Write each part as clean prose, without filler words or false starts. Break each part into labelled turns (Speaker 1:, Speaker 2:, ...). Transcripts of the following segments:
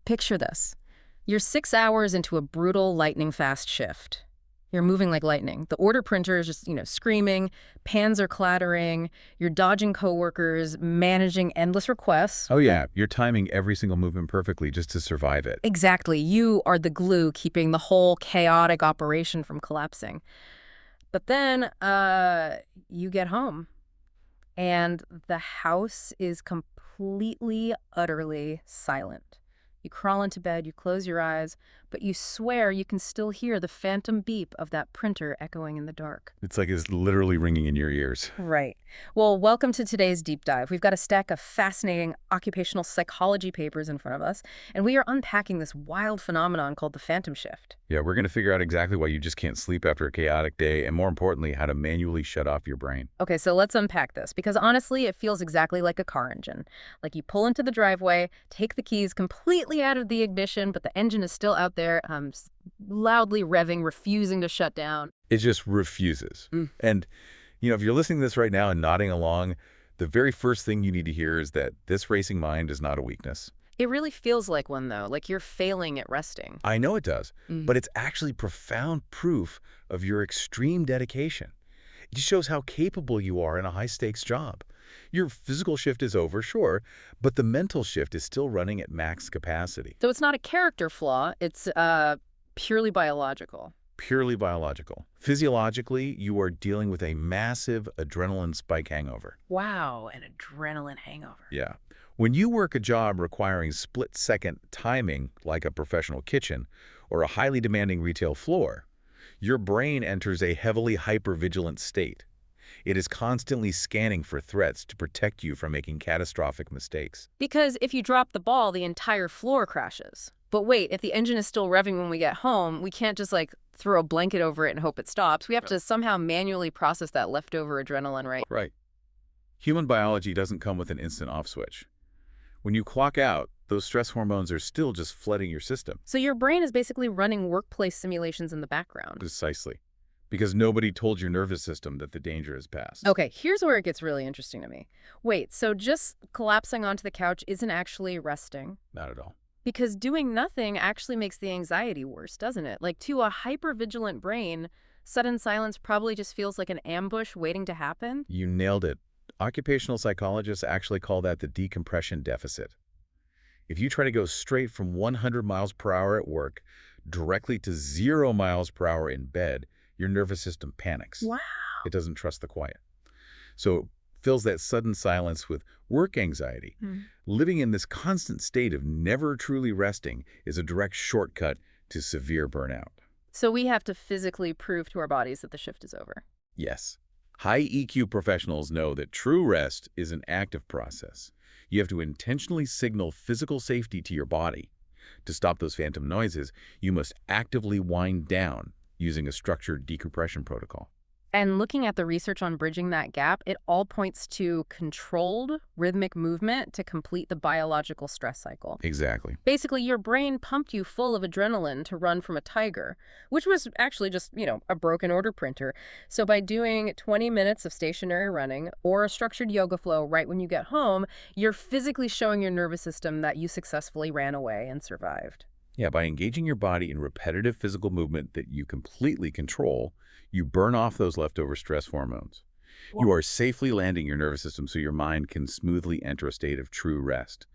Speaker 1: Picture this. You're 6 hours into a brutal, lightning-fast shift. You're moving like lightning. The order printer is just, screaming, pans are clattering, you're dodging coworkers, managing endless requests.
Speaker 2: Oh yeah, you're timing every single movement perfectly just to survive it.
Speaker 1: Exactly. You are the glue keeping the whole chaotic operation from collapsing. But then, you get home, and the house is completely, utterly silent. You crawl into bed, you close your eyes, but you swear you can still hear the phantom beep of that printer echoing in the dark.
Speaker 2: It's like it's literally ringing in your ears.
Speaker 1: Right. Well, welcome to today's deep dive. We've got a stack of fascinating occupational psychology papers in front of us, and we are unpacking this wild phenomenon called the phantom shift.
Speaker 2: Yeah, we're going to figure out exactly why you just can't sleep after a chaotic day, and more importantly, how to manually shut off your brain.
Speaker 1: Okay, so let's unpack this, because honestly, it feels exactly like a car engine. Like you pull into the driveway, take the keys completely out of the ignition, but the engine is still out there, loudly revving, refusing to shut down.
Speaker 2: It just refuses.
Speaker 1: Mm.
Speaker 2: And, if you're listening to this right now and nodding along, the very first thing you need to hear is that this racing mind is not a weakness.
Speaker 1: It really feels like one, though, like you're failing at resting.
Speaker 2: I know it does,
Speaker 1: Mm.
Speaker 2: but it's actually profound proof of your extreme dedication. It just shows how capable you are in a high-stakes job. Your physical shift is over, sure, but the mental shift is still running at max capacity.
Speaker 1: So it's not a character flaw, it's purely biological.
Speaker 2: Purely biological. Physiologically, you are dealing with a massive adrenaline spike hangover.
Speaker 1: Wow, an adrenaline hangover.
Speaker 2: Yeah. When you work a job requiring split-second timing, like a professional kitchen or a highly demanding retail floor, your brain enters a heavily hyper-vigilant state. It is constantly scanning for threats to protect you from making catastrophic mistakes.
Speaker 1: Because if you drop the ball, the entire floor crashes. But wait, if the engine is still revving when we get home, we can't just throw a blanket over it and hope it stops. We have to somehow manually process that leftover adrenaline, right?
Speaker 2: Right. Human biology doesn't come with an instant off switch. When you clock out, those stress hormones are still just flooding your system.
Speaker 1: So your brain is basically running workplace simulations in the background.
Speaker 2: Precisely. Because nobody told your nervous system that the danger has passed.
Speaker 1: Okay, here's where it gets really interesting to me. Wait, so just collapsing onto the couch isn't actually resting?
Speaker 2: Not at all.
Speaker 1: Because doing nothing actually makes the anxiety worse, doesn't it? Like, to a hyper-vigilant brain, sudden silence probably just feels like an ambush waiting to happen.
Speaker 2: You nailed it. Occupational psychologists actually call that the decompression deficit. If you try to go straight from 100 miles per hour at work directly to 0 miles per hour in bed, your nervous system panics.
Speaker 1: Wow.
Speaker 2: It doesn't trust the quiet. So it fills that sudden silence with work anxiety. Living in this constant state of never truly resting is a direct shortcut to severe burnout.
Speaker 1: So we have to physically prove to our bodies that the shift is over.
Speaker 2: Yes. High EQ professionals know that true rest is an active process. You have to intentionally signal physical safety to your body. To stop those phantom noises, you must actively wind down using a structured decompression protocol.
Speaker 1: And looking at the research on bridging that gap, it all points to controlled, rhythmic movement to complete the biological stress cycle.
Speaker 2: Exactly.
Speaker 1: Basically, your brain pumped you full of adrenaline to run from a tiger, which was actually just, a broken order printer. So by doing 20 minutes of stationary running or a structured yoga flow right when you get home, you're physically showing your nervous system that you successfully ran away and survived.
Speaker 2: Yeah, by engaging your body in repetitive physical movement that you completely control, you burn off those leftover stress hormones. You are safely landing your nervous system so your mind can smoothly enter a state of true rest.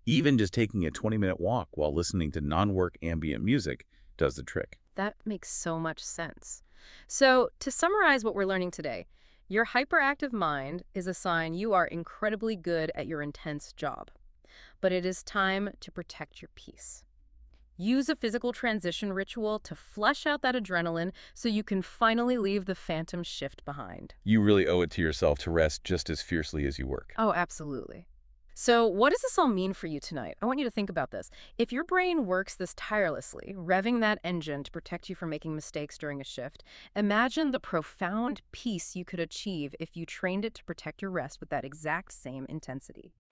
Speaker 2: Even just taking a 20-minute walk while listening to non-work ambient music does the trick.
Speaker 1: That makes so much sense. So to summarize what we're learning today, your hyperactive mind is a sign you are incredibly good at your intense job. But it is time to protect your peace. Use a physical transition ritual to flush out that adrenaline so you can finally leave the phantom shift behind.
Speaker 2: You really owe it to yourself to rest just as fiercely as you work.
Speaker 1: Oh, absolutely. So what does this all mean for you tonight? I want you to think about this. If your brain works this tirelessly, revving that engine to protect you from making mistakes during a shift, imagine the profound peace you could achieve if you trained it to protect your rest with that exact same intensity.